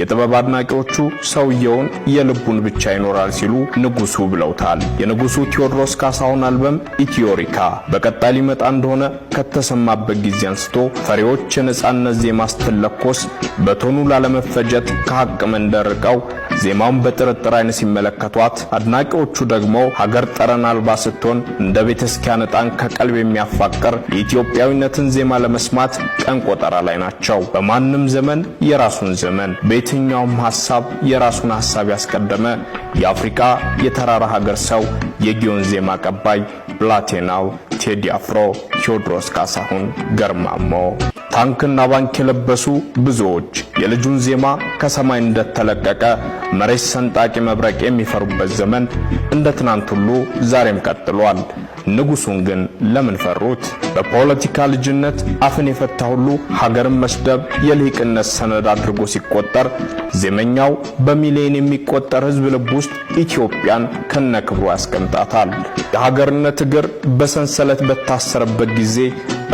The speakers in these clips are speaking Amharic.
የጥበብ አድናቂዎቹ ሰውየውን የልቡን ብቻ ይኖራል ሲሉ ንጉሱ ብለውታል። የንጉሱ ቴዎድሮስ ካሳሁን አልበም ኢትዮሪካ በቀጣይ ሊመጣ እንደሆነ ከተሰማበት ጊዜ አንስቶ ፈሪዎች የነጻነት ዜማ ስትለኮስ በቶኑ ላለመፈጀት ከሐቅ መንደር ርቀው ዜማውን በጥርጥር አይን ሲመለከቷት፣ አድናቂዎቹ ደግሞ ሀገር ጠረን አልባ ስትሆን እንደ ቤተ ክርስቲያን ከቀልብ የሚያፋቅር የኢትዮጵያዊነትን ዜማ ለመስማት ቀን ቆጠራ ላይ ናቸው። በማንም ዘመን የራሱን ዘመን በየትኛውም ሐሳብ የራሱን ሐሳብ ያስቀደመ የአፍሪካ የተራራ ሀገር ሰው የጊዮን ዜማ አቀባይ ብላቴናው ቴዲ አፍሮ ቴዎድሮስ ካሳሁን ገርማሞ። ታንክና ባንክ የለበሱ ብዙዎች የልጁን ዜማ ከሰማይ እንደተለቀቀ መሬት ሰንጣቂ መብረቅ የሚፈሩበት ዘመን እንደ ትናንት ሁሉ ዛሬም ቀጥሏል። ንጉሱን ግን ለምን ፈሩት? በፖለቲካ ልጅነት አፍን የፈታ ሁሉ ሀገርን መስደብ የልሂቅነት ሰነድ አድርጎ ሲቆጠር፣ ዜመኛው በሚሊዮን የሚቆጠር ሕዝብ ልብ ውስጥ ኢትዮጵያን ከነክብሩ ያስቀምጣታል። የሀገርነት እግር በሰንሰለት በታሰረበት ጊዜ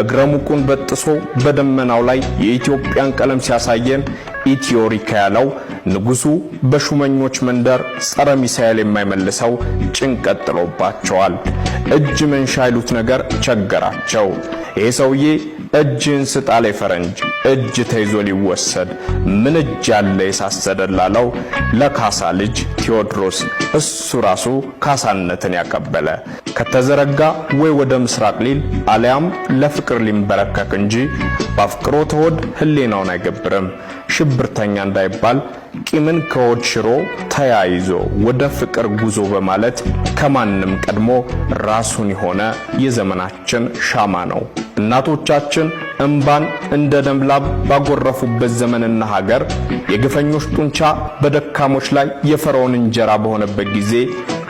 እግረ ሙቁን በጥሶ በደመናው ላይ የኢትዮጵያን ቀለም ሲያሳየን ኢትዮሪካ ያለው ንጉሱ በሹመኞች መንደር ጸረ ሚሳኤል የማይመልሰው ጭንቀት ጥሎባቸዋል። እጅ መንሻ ይሉት ነገር ቸገራቸው። ይሄ ሰውዬ እጅን ስጣለ ፈረንጅ እጅ ተይዞ ሊወሰድ ምን እጅ ያለ የሳሰደላለው ለካሳ ልጅ ቴዎድሮስ እሱ ራሱ ካሳነትን ያቀበለ ከተዘረጋ ወይ ወደ ምስራቅ ሊል አሊያም ለፍቅር ሊንበረከክ እንጂ በአፍቅሮ ተወድ ህሊናውን አይገብርም። ሽብርተኛ እንዳይባል ቂምን ከወድ ሽሮ ተያይዞ ወደ ፍቅር ጉዞ በማለት ከማንም ቀድሞ ራሱን የሆነ የዘመናችን ሻማ ነው። እናቶቻችን እንባን እንደ ደምላብ ባጎረፉበት ዘመንና ሀገር የግፈኞች ጡንቻ በደካሞች ላይ የፈርዖን እንጀራ በሆነበት ጊዜ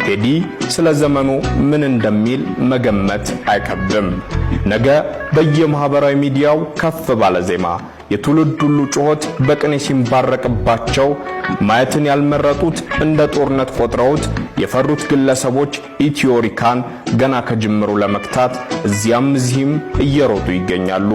ቴዲ ስለ ዘመኑ ምን እንደሚል መገመት አይከብድም። ነገ በየማህበራዊ ሚዲያው ከፍ ባለ ዜማ የትውልድ ሁሉ ጩኸት በቅኔ ሲንባረቅባቸው ማየትን ያልመረጡት እንደ ጦርነት ቆጥረውት የፈሩት ግለሰቦች ኢትዮሪካን ገና ከጅምሩ ለመክታት እዚያም እዚህም እየሮጡ ይገኛሉ።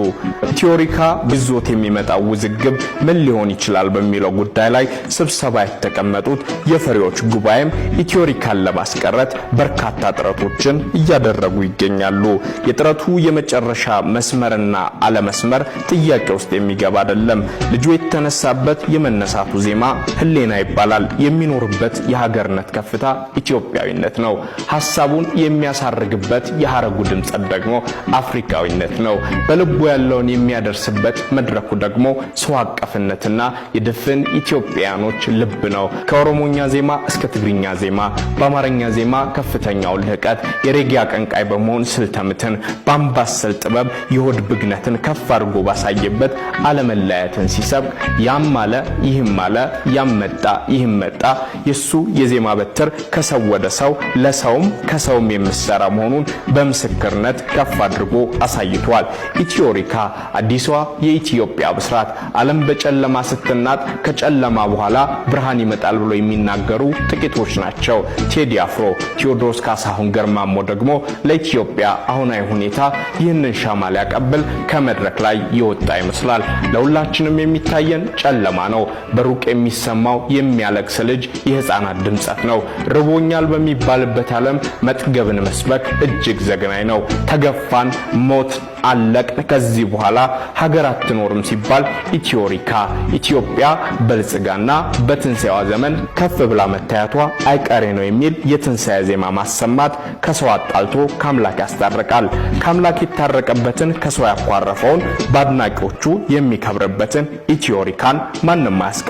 ኢትዮሪካ ብዞት የሚመጣው ውዝግብ ምን ሊሆን ይችላል በሚለው ጉዳይ ላይ ስብሰባ የተቀመጡት የፈሪዎች ጉባኤም ኢትዮሪካን ለማስቀረት በርካታ ጥረቶችን እያደረጉ ይገኛሉ። የጥረቱ የመጨረሻ መስመርና አለመስመር ጥያቄ ውስጥ የሚገባ አይደለም። ልጁ የተነሳበት የመነሳቱ ዜማ ህሌና ይባላል። የሚኖርበት የሀገርነት ከፍታ ኢትዮጵያዊነት ነው። ሐሳቡን የሚያሳርግበት የሐረጉ ድምጸት ደግሞ አፍሪካዊነት ነው። በልቡ ያለውን የሚያደርስበት መድረኩ ደግሞ ሰው አቀፍነትና የድፍን ኢትዮጵያኖች ልብ ነው። ከኦሮሞኛ ዜማ እስከ ትግርኛ ዜማ፣ በአማርኛ ዜማ ከፍተኛው ልህቀት፣ የሬጌ አቀንቃይ በመሆን ስልተምትን በአምባሰል ጥበብ የሆድ ብግነትን ከፍ አድርጎ ባሳየበት አለመለያየትን ሲሰብክ ያም አለ ይህም አለ ያመጣ ይህም መጣ የሱ የዜማ በትር ከሰው ወደ ሰው ለሰውም ከሰውም የሚሰራ መሆኑን በምስክርነት ከፍ አድርጎ አሳይቷል። ኢትዮሪካ አዲሷ የኢትዮጵያ ብስራት፣ ዓለም በጨለማ ስትናጥ ከጨለማ በኋላ ብርሃን ይመጣል ብሎ የሚናገሩ ጥቂቶች ናቸው። ቴዲ አፍሮ ቴዎድሮስ ካሳሁን ገርማሞ ደግሞ ለኢትዮጵያ አሁናዊ ሁኔታ ይህንን ሻማ ሊያቀብል ከመድረክ ላይ የወጣ ይመስላል። ለሁላችንም የሚታየን ጨለማ ነው። በሩቅ የሚሰማው የሚያለቅስ ልጅ የህፃናት ድምጸት ነው። ርቦኛል በሚባልበት ዓለም መጥገብን መስበክ እጅግ ዘግናኝ ነው። ተገፋን፣ ሞት፣ አለቅን፣ ከዚህ በኋላ ሀገር አትኖርም ሲባል ኢትዮሪካ ኢትዮጵያ በልጽጋና በትንሳኤዋ ዘመን ከፍ ብላ መታየቷ አይቀሬ ነው የሚል የትንሳኤ ዜማ ማሰማት ከሰው አጣልቶ ከአምላክ ያስታርቃል። ከአምላክ የታረቀበትን ከሰው ያኳረፈውን በአድናቂዎቹ የሚከብርበትን ኢትዮሪካን ማንም አያስቀ